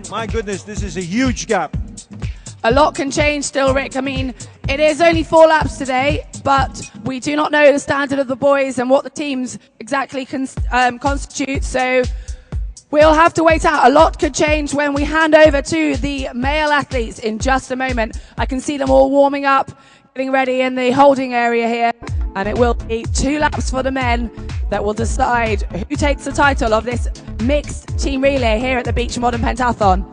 My goodness, this is a huge gap. A lot can change still, Rick. I mean, it is only 4 laps today, but we do not know the standard of the boys and what the teams exactly constitute. So we'll have to wait out. A lot could change when we hand over to the male athletes in just a moment. I can see them all warming up, getting ready in the holding area here. And it will be 2 laps for the men that will decide who takes the title of this mixed team relay here at the Beach Modern Pentathlon.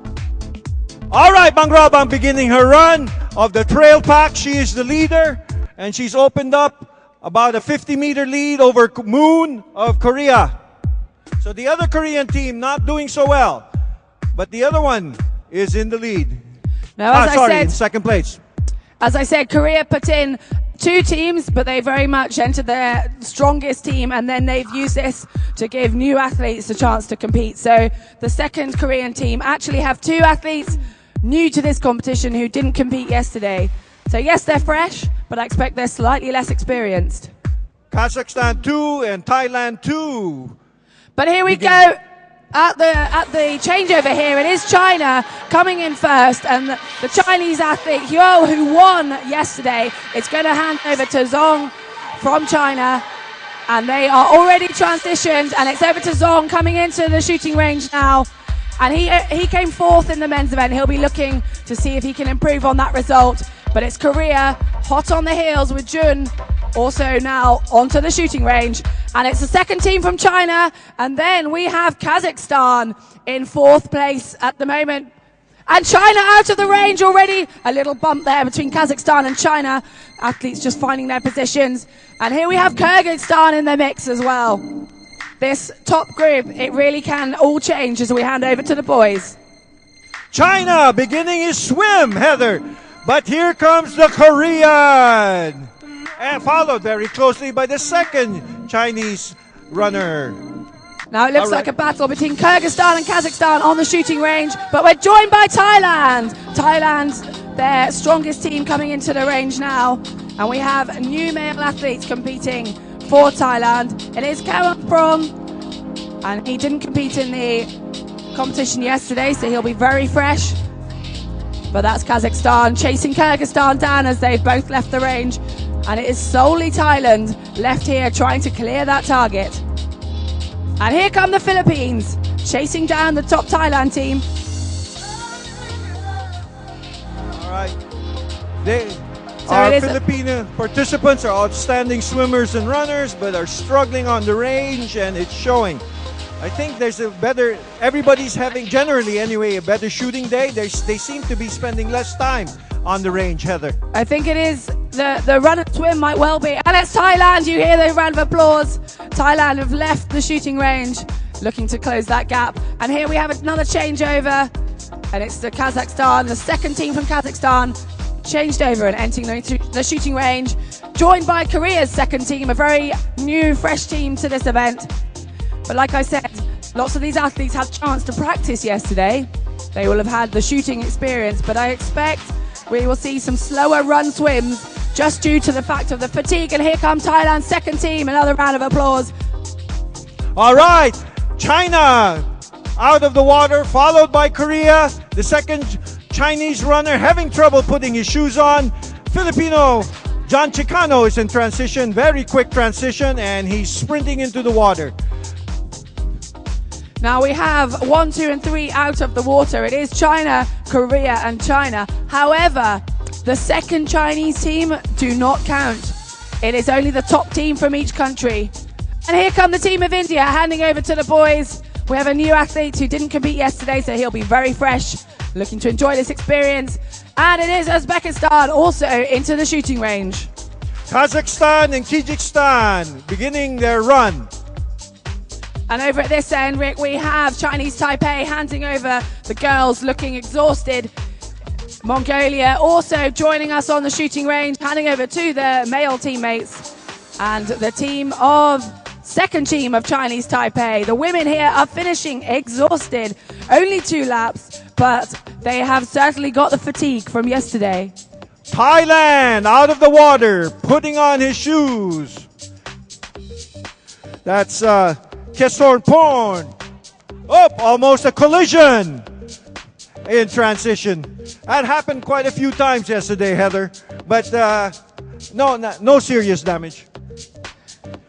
All right, Mangrabang beginning her run of the trail pack. She is the leader, and she's opened up about a 50-meter lead over Moon of Korea. So the other Korean team not doing so well, but the other one is in the lead. Now, in second place. As I said, Korea put in 2 teams, but they very much entered their strongest team, and then they've used this to give new athletes a chance to compete. So the second Korean team actually have 2 athletes new to this competition who didn't compete yesterday. So yes, they're fresh, but I expect they're slightly less experienced. Kazakhstan 2 and Thailand 2. But here we go. At the changeover here, it is China coming in first, and the Chinese athlete Huo, who won yesterday, is going to hand over to Zhong from China, and they are already transitioned, and it's over to Zhong coming into the shooting range now, and he came 4th in the men's event. He'll be looking to see if he can improve on that result, but it's Korea hot on the heels with Jun also now onto the shooting range, and it's the second team from China, and then we have Kazakhstan in 4th place at the moment, and China out of the range already. A little bump there between Kazakhstan and China, athletes just finding their positions, and here we have Kyrgyzstan in the mix as well. This top group, it really can all change as we hand over to the boys. China beginning his swim, Heather, but here comes the Korean, and followed very closely by the second Chinese runner. Now it looks like a battle between Kyrgyzstan and Kazakhstan on the shooting range, but we're joined by Thailand. Thailand, their strongest team, coming into the range now, and we have new male athletes competing for Thailand. It is Kawamprom, and he didn't compete in the competition yesterday, so he'll be very fresh. But that's Kazakhstan chasing Kyrgyzstan down as they've both left the range. And it is solely Thailand left here trying to clear that target. And here come the Philippines, chasing down the top Thailand team. All right. Our Filipino participants are outstanding swimmers and runners, but are struggling on the range, and it's showing. I think there's everybody's having, generally anyway, a better shooting day. They seem to be spending less time on the range, Heather. I think it is the run and swim might well be. And it's Thailand. You hear the round of applause. Thailand have left the shooting range, looking to close that gap. And here we have another changeover, and it's the Kazakhstan, the second team from Kazakhstan, changed over and entering the shooting range, joined by Korea's second team, a very new, fresh team to this event. But like I said, lots of these athletes had a chance to practice yesterday. They will have had the shooting experience, but I expect we will see some slower run swims just due to the fact of the fatigue. And here comes Thailand's second team. Another round of applause. All right, China out of the water, followed by Korea. The second Chinese runner having trouble putting his shoes on. Filipino John Chicano is in transition, very quick transition, and he's sprinting into the water. Now we have 1, 2, and 3 out of the water. It is China, Korea, and China. However, the second Chinese team do not count. It is only the top team from each country. And here come the team of India, handing over to the boys. We have a new athlete who didn't compete yesterday, so he'll be very fresh, looking to enjoy this experience. And it is Uzbekistan also into the shooting range. Kazakhstan and Kyrgyzstan beginning their run. And over at this end, Rick, we have Chinese Taipei handing over the girls looking exhausted. Mongolia also joining us on the shooting range, handing over to their male teammates. And the second team of Chinese Taipei. The women here are finishing exhausted. Only 2 laps, but they have certainly got the fatigue from yesterday. Thailand out of the water, putting on his shoes. That's Kesorn Porn. Oh, almost a collision. in transition. That happened quite a few times yesterday, Heather. But no serious damage.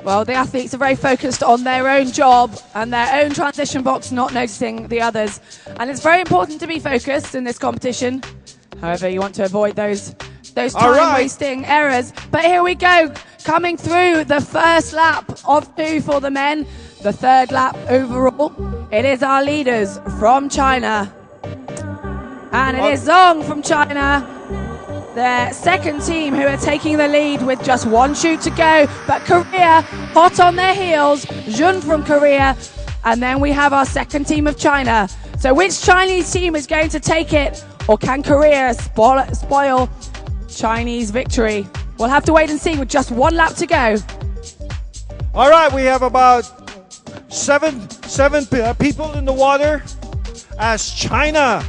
Well, the athletes are very focused on their own job and their own transition box, not noticing the others. And it's very important to be focused in this competition. However, you want to avoid those time-wasting errors. But here we go, coming through the first lap of 2 for the men, the third lap overall. It is our leaders from China. And it is Zhong from China, their second team, who are taking the lead with just 1 shoot to go. But Korea, hot on their heels, Jun from Korea. And then we have our second team of China. So which Chinese team is going to take it? Or can Korea spoil Chinese victory? We'll have to wait and see with just 1 lap to go. All right, we have about seven people in the water as China.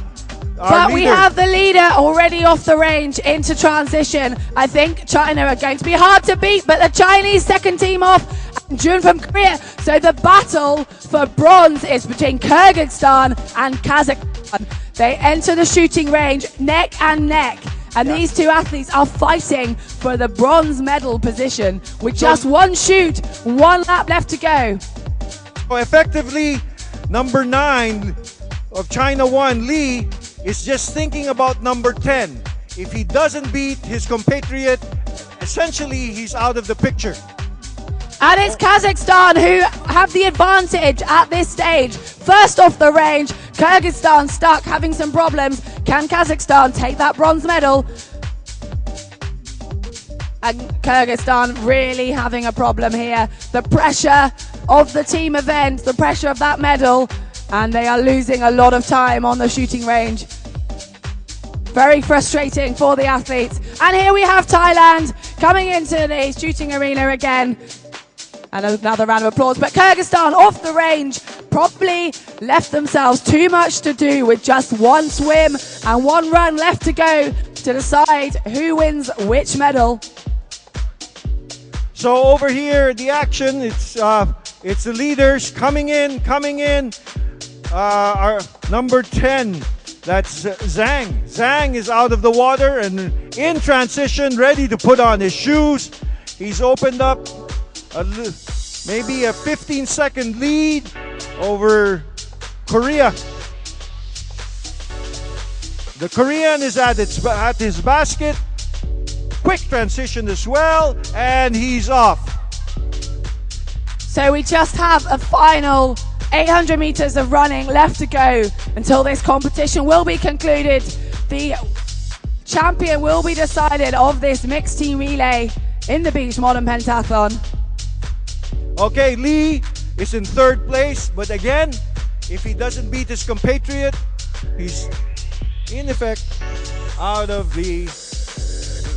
But we have the leader already off the range into transition. I think China are going to be hard to beat, but the Chinese second team off, and Jun from Korea. So the battle for bronze is between Kyrgyzstan and Kazakhstan. They enter the shooting range neck and neck. And these two athletes are fighting for the bronze medal position with just 1 shoot, 1 lap left to go. So effectively, number 9 of China 1, Lee, is just thinking about number 10. If he doesn't beat his compatriot, essentially he's out of the picture. And it's Kazakhstan who have the advantage at this stage. First off the range, Kyrgyzstan stuck, having some problems. Can Kazakhstan take that bronze medal? And Kyrgyzstan really having a problem here. The pressure of the team event, the pressure of that medal, and they are losing a lot of time on the shooting range. Very frustrating for the athletes. And here we have Thailand coming into the shooting arena again. And another round of applause. But Kyrgyzstan off the range probably left themselves too much to do with just 1 swim and 1 run left to go to decide who wins which medal. So over here, the action, it's the leaders coming in. Our number 10, that's Zhang. Zhang is out of the water and in transition, ready to put on his shoes. He's opened up maybe a 15-second lead over Korea. The Korean is at his basket. Quick transition as well, and he's off. So we just have a final 800 meters of running left to go until this competition will be concluded. The champion will be decided of this mixed team relay in the beach modern pentathlon. Okay, Lee is in 3rd place, but again, if he doesn't beat his compatriot, he's in effect out of the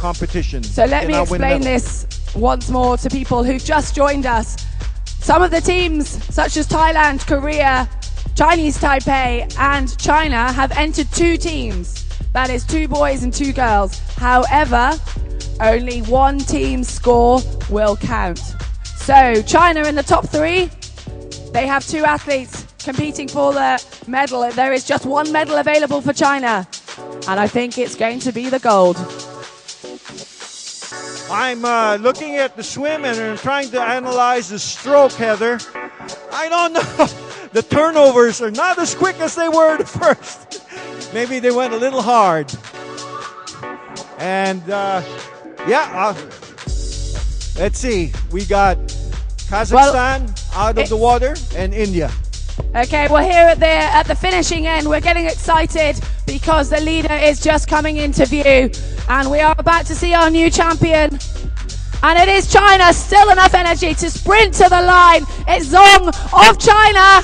competition. So let me explain this once more to people who've just joined us. Some of the teams, such as Thailand, Korea, Chinese Taipei, and China, have entered 2 teams. That is 2 boys and 2 girls. However, only 1 team's score will count. So China in the top 3, they have 2 athletes competing for the medal. There is just 1 medal available for China, and I think it's going to be the gold. I'm looking at the swim and I'm trying to analyze the stroke, Heather. I don't know. The turnovers are not as quick as they were at first. Maybe they went a little hard. And let's see. We got Kazakhstan out of the water and India. Okay, well here at the finishing end, we're getting excited because the leader is just coming into view and we are about to see our new champion. And it is China, still enough energy to sprint to the line. It's Zhong of China.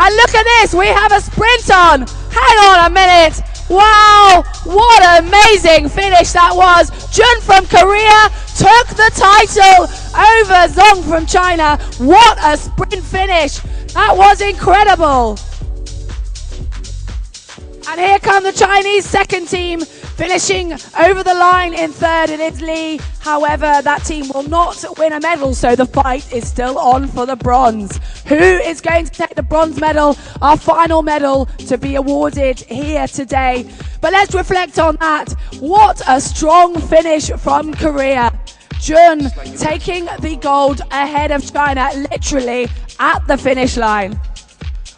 And look at this, we have a sprint on. Hang on a minute. Wow, what an amazing finish that was. Jun from Korea took the title over Zhong from China. What a sprint finish. That was incredible. And here come the Chinese second team. Finishing over the line in third, it is Lee. However, that team will not win a medal, so the fight is still on for the bronze. Who is going to take the bronze medal, our final medal to be awarded here today? But let's reflect on that. What a strong finish from Korea. Jun taking the gold ahead of China, literally at the finish line.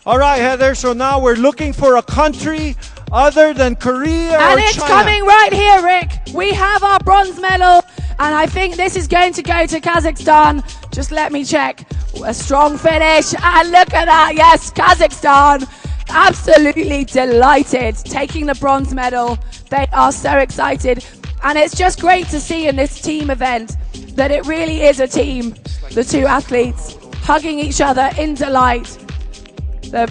All right, Heather, so now we're looking for a country other than Korea and or it's China. coming right here, Rick. We have our bronze medal, and I think this is going to go to Kazakhstan. Just let me check. A strong finish, and look at that. Yes, Kazakhstan, absolutely delighted, taking the bronze medal. They are so excited, and it's just great to see in this team event that it really is a team. The two athletes hugging each other in delight. They're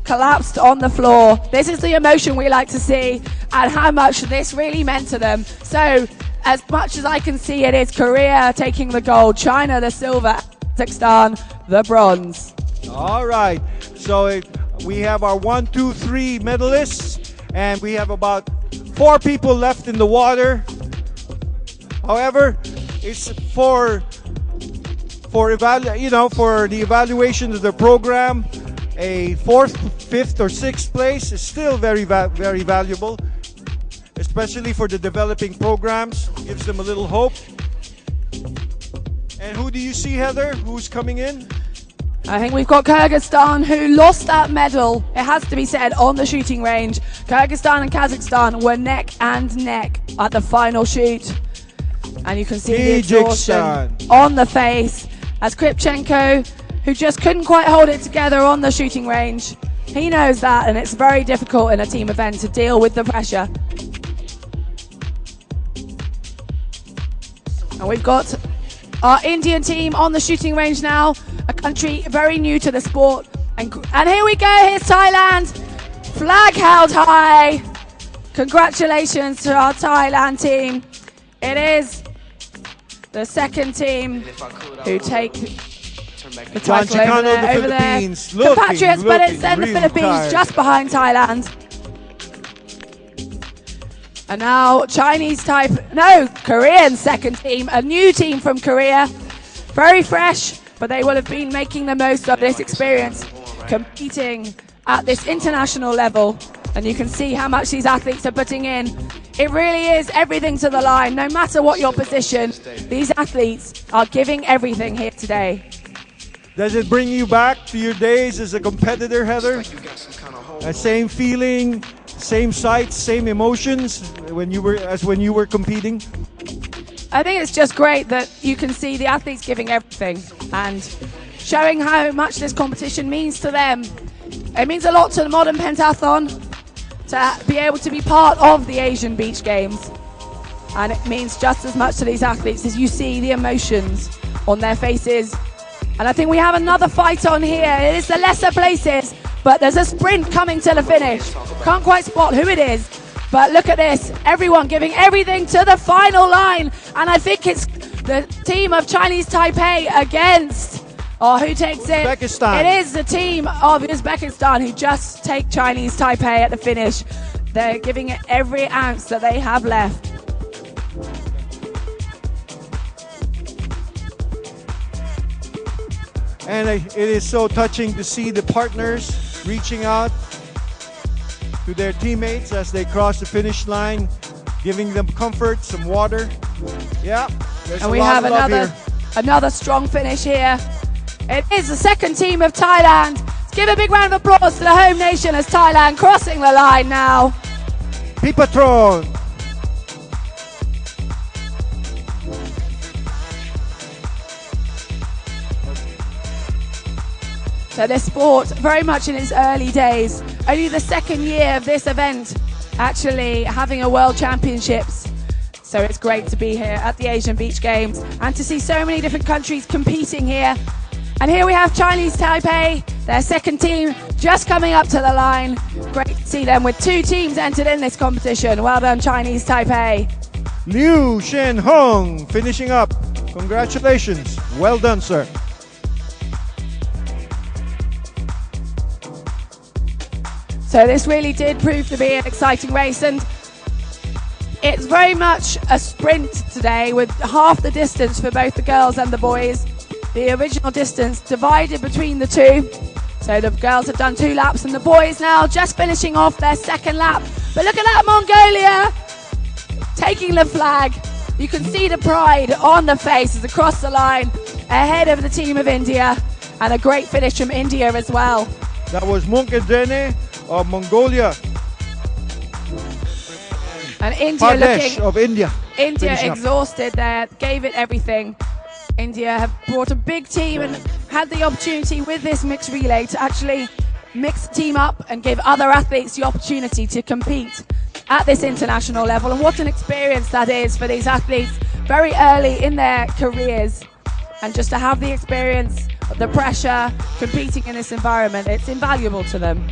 collapsed on the floor. This is the emotion we like to see, and how much this really meant to them. So, as much as I can see, it is Korea taking the gold, China the silver, Kazakhstan the bronze. All right, so we have our 1, 2, 3 medalists, and we have about 4 people left in the water. However, it's for the evaluation of the program. A 4th, 5th, or 6th place is still very valuable, especially for the developing programs. Gives them a little hope. And who do you see, Heather? Who's coming in? I think we've got Kyrgyzstan, who lost that medal, it has to be said, on the shooting range. Kyrgyzstan and Kazakhstan were neck and neck at the final shoot. And you can see the exhaustion on the face as Kripchenko, who just couldn't quite hold it together on the shooting range. He knows that, and it's very difficult in a team event to deal with the pressure. And we've got our Indian team on the shooting range now, a country very new to the sport. And here we go, here's Thailand. Flag held high. Congratulations to our Thailand team. It is the second team who take the title over their compatriots, but it's then the Philippines just behind Thailand. And now Korean second team, a new team from Korea. Very fresh, but they will have been making the most of this experience, competing at this international level. And you can see how much these athletes are putting in. It really is everything to the line. No matter what your position, these athletes are giving everything here today. Does it bring you back to your days as a competitor, Heather? Same feeling, same sights, same emotions when you were competing? I think it's just great that you can see the athletes giving everything and showing how much this competition means to them. It means a lot to the modern pentathlon to be able to be part of the Asian Beach Games. And it means just as much to these athletes as you see the emotions on their faces. And I think we have another fight on here. It is the lesser places, but there's a sprint coming to the finish. Can't quite spot who it is, but look at this. Everyone giving everything to the final line. And I think it's the team of Chinese Taipei against, who takes it? Uzbekistan. It is the team of Uzbekistan who just take Chinese Taipei at the finish. They're giving it every ounce that they have left. And it is so touching to see the partners reaching out to their teammates as they cross the finish line, giving them comfort, some water. Yeah, and we have another strong finish here. It is the second team of Thailand. Let's give a big round of applause to the home nation as Thailand crossing the line now. Pipatron. So this sport, very much in its early days, only the second year of this event actually having a World Championships. So it's great to be here at the Asian Beach Games and to see so many different countries competing here. And here we have Chinese Taipei, their second team, just coming up to the line. Great to see them with 2 teams entered in this competition. Well done, Chinese Taipei. Liu Shen Hong finishing up. Congratulations. Well done, sir. So this really did prove to be an exciting race, and It's very much a sprint today with half the distance for both the girls and the boys. The original distance divided between the two. So the girls have done 2 laps and the boys now just finishing off their 2nd lap. But look at that, Mongolia taking the flag. You can see the pride on the faces across the line ahead of the team of India, and a great finish from India as well. That was Phuketthailand of Mongolia. And India Pradesh of India. India exhausted there, gave it everything. India have brought a big team and had the opportunity with this mixed relay to actually mix the team up and give other athletes the opportunity to compete at this international level. And what an experience that is for these athletes very early in their careers. And just to have the experience, the pressure, competing in this environment, it's invaluable to them.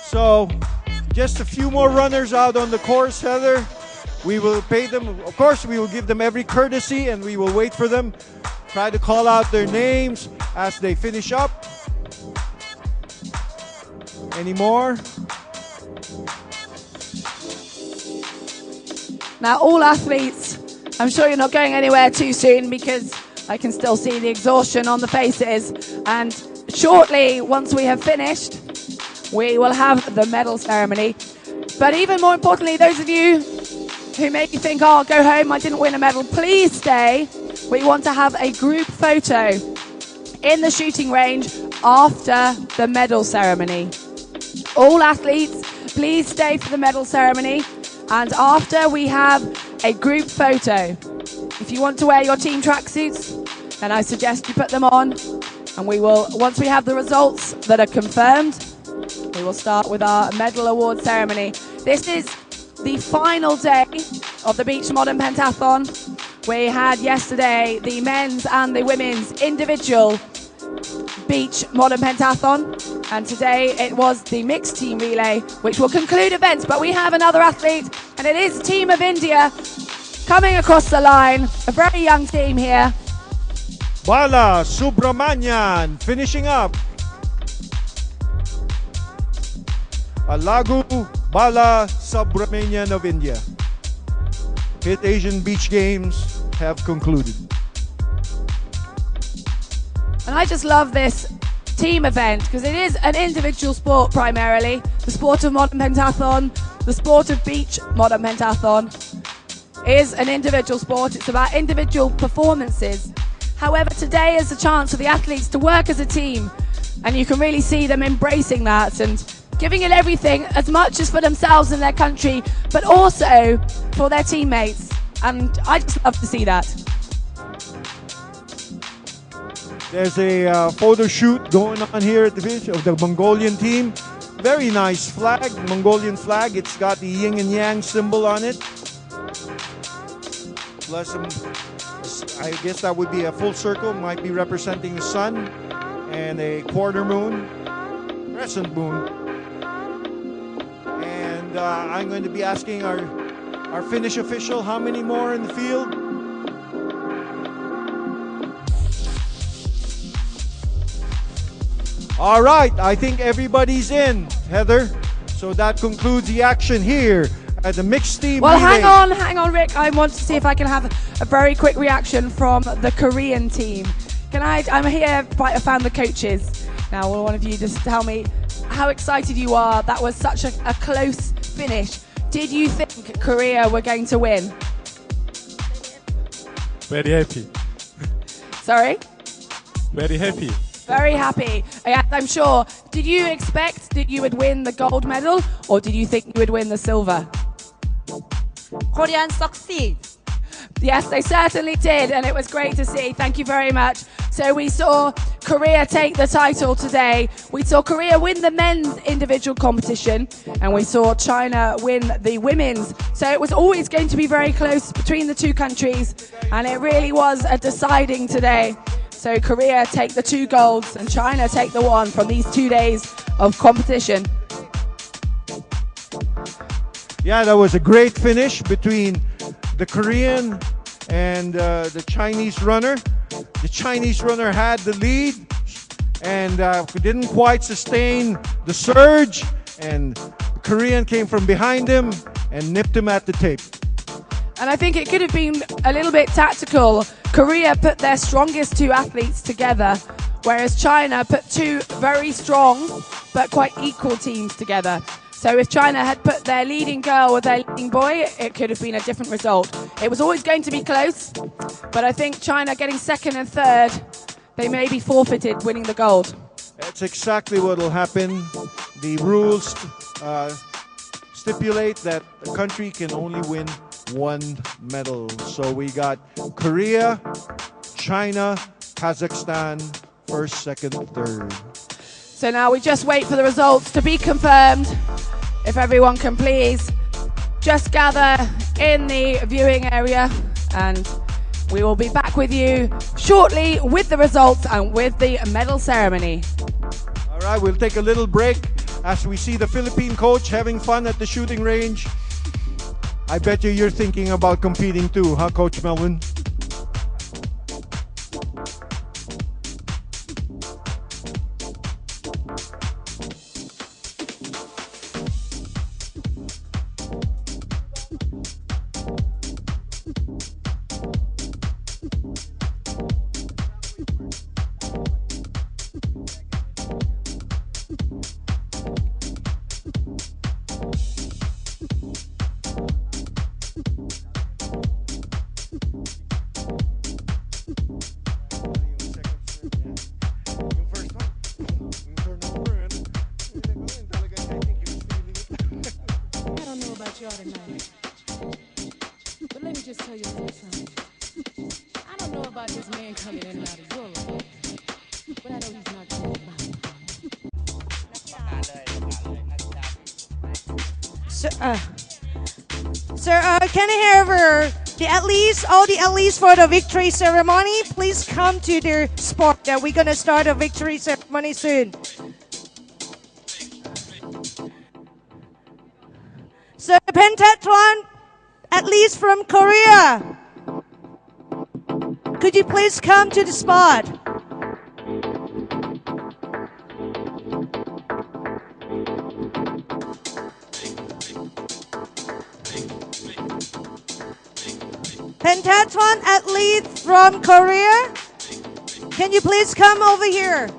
So, just a few more runners out on the course, Heather. We will pay them, of course, we will give them every courtesy and we will wait for them. Try to call out their names as they finish up. Any more? Now, all athletes, I'm sure you're not going anywhere too soon because I can still see the exhaustion on the faces. And shortly, once we have finished, we will have the medal ceremony. But even more importantly, those of you who maybe think, oh, I'll go home, I didn't win a medal, please stay. We want to have a group photo in the shooting range after the medal ceremony. All athletes, please stay for the medal ceremony. And after, we have a group photo. If you want to wear your team tracksuits, then I suggest you put them on. And we will, once we have the results that are confirmed, we will start with our medal award ceremony. This is the final day of the Beach Modern Pentathlon. We had yesterday the men's and the women's individual Beach Modern Pentathlon, and today it was the mixed team relay, which will conclude events. But we have another athlete, and it is Team of India coming across the line, a very young team here. Bala Subramanian finishing up. Alagu Bala Subramanian of India. 5th Asian Beach Games have concluded. And I just love this team event because it is an individual sport primarily. The sport of modern pentathlon, the sport of beach modern pentathlon is an individual sport. It's about individual performances. However, today is a chance for the athletes to work as a team, and you can really see them embracing that and giving it everything, as much as for themselves and their country, but also for their teammates. And I just love to see that. There's a photo shoot going on here at the beach of the Mongolian team. Very nice flag, Mongolian flag. It's got the yin and yang symbol on it. Plus, I guess that would be a full circle, might be representing the sun, and a quarter moon, crescent moon. And I'm going to be asking our Finnish official how many more in the field. All right, I think everybody's in, Heather. So that concludes the action here at the mixed team Well, relay. hang on, Rick. I want to see if I can have a very quick reaction from the Korean team. I'm here, I found the coaches. Now, will one of you just tell me how excited you are? That was such a close finish. Did you think Korea were going to win? Very happy. Sorry? Very happy. Very happy. Yeah, I'm sure. Did you expect that you would win the gold medal, or did you think you would win the silver? Korean succeed. Yes, they certainly did, and it was great to see. Thank you very much. So we saw Korea take the title today. We saw Korea win the men's individual competition, and we saw China win the women's. So it was always going to be very close between the two countries, and it really was a deciding today. So Korea take the 2 golds and China take the 1 from these 2 days of competition. Yeah, that was a great finish between the Korean and the Chinese runner. The Chinese runner had the lead and didn't quite sustain the surge, and Korean came from behind him and nipped him at the tape. And I think it could have been a little bit tactical. Korea put their strongest two athletes together, whereas China put two very strong but quite equal teams together. So if China had put their leading girl with their leading boy, it could have been a different result. It was always going to be close, but I think China getting second and third, they may be forfeited winning the gold. That's exactly what will happen. The rules stipulate that a country can only win one medal. So we got Korea, China, Kazakhstan, first, second, third. So now we just wait for the results to be confirmed. If everyone can please just gather in the viewing area, and we will be back with you shortly with the results and with the medal ceremony. All right, we'll take a little break as we see the Philippine coach having fun at the shooting range. I bet you're thinking about competing too, huh, Coach Melvin? Can I have all the athletes for the victory ceremony? Please come to the spot that we're going to start the victory ceremony soon. So pentathlon athletes from Korea, could you please come to the spot? Pentathlon athletes from Korea, can you please come over here?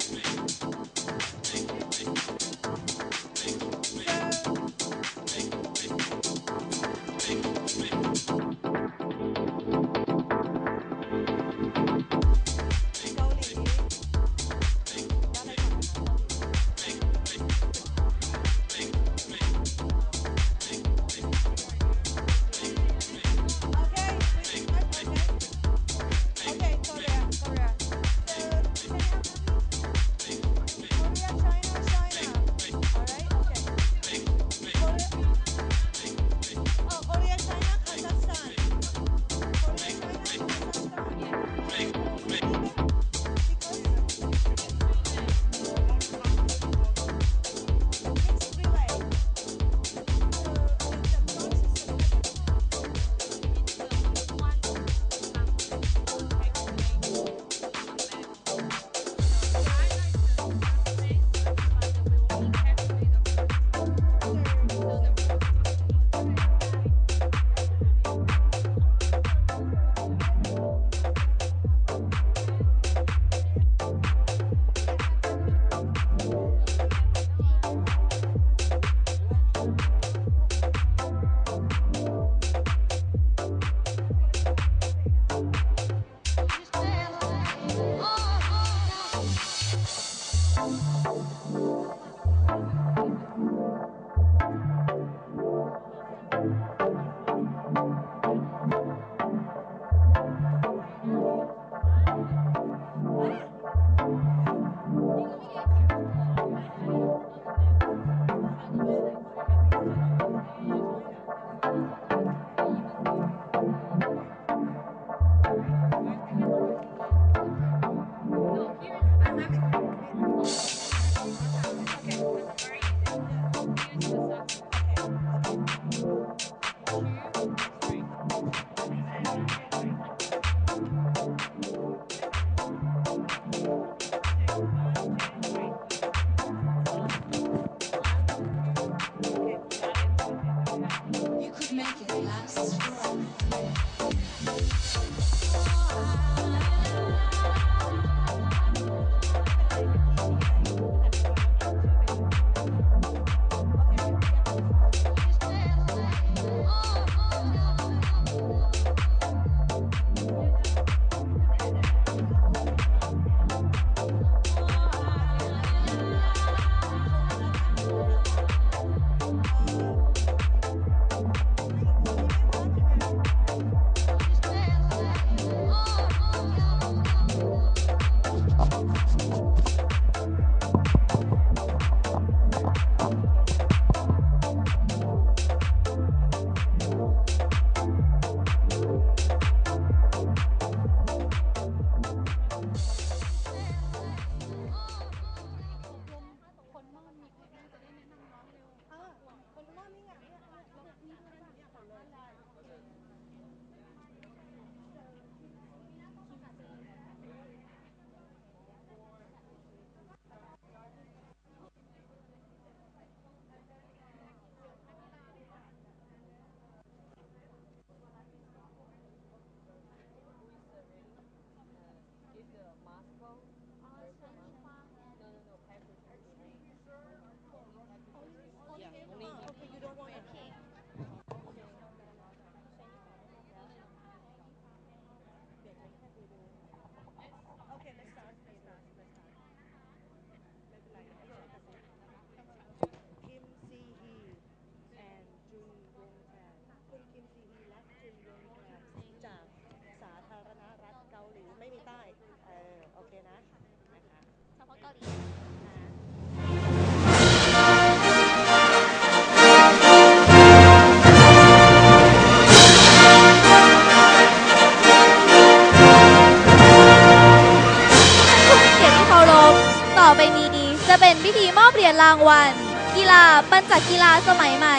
ต่อไปนี้จะเป็นพิธีมอบเหรียญรางวัลกีฬาปัญจกีฬาสมัยใหม่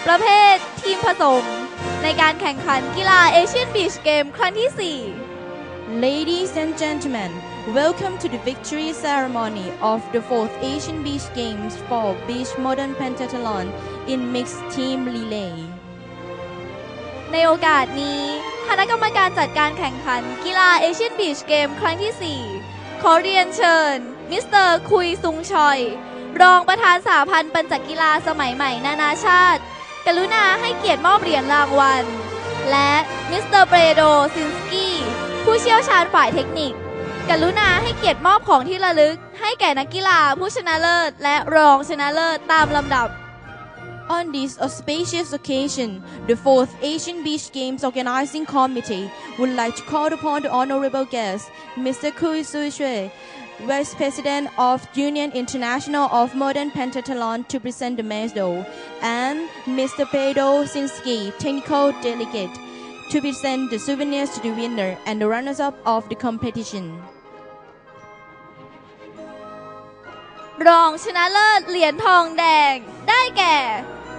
ประเภททีมผสมในการแข่งขันกีฬาเอเชียนบีชเกมครั้งที่ Ladies and gentlemen, welcome to the victory ceremony of the 4th Asian Beach Games for Beach Modern Pentathlon in Mixed Team Relay. 4 ในโอกาสนี้คณะกรรมการจัดการแข่งขันกีฬาเอเชียนบีชเกมครั้งที่ 4 ขอเรียนเชิญมิสเตอร์คุยซุงชอยรองประธานสหพันธ์ปัญจกีฬาสมัยใหม่นานาชาติกรุณาให้เกียรติมอบเหรียญรางวัลและมิสเตอร์เปโดซินสกี้ผู้เชี่ยวชาญฝ่ายเทคนิคกรุณาให้เกียรติมอบของที่ระลึกให้แก่นักกีฬาผู้ชนะเลิศและรองชนะเลิศตามลำดับ On this auspicious occasion, the 4th Asian Beach Games Organizing Committee would like to call upon the honorable guest, Mr. Kui Su-shui, Vice President of Union International of Modern Pentathlon, to present the medal, and Mr. Pedro Sinski, Technical Delegate, to present the souvenirs to the winner and the runners-up of the competition. รองชนะเลิศเหรียญทองแดงได้แก่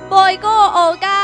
โบยโกโอกา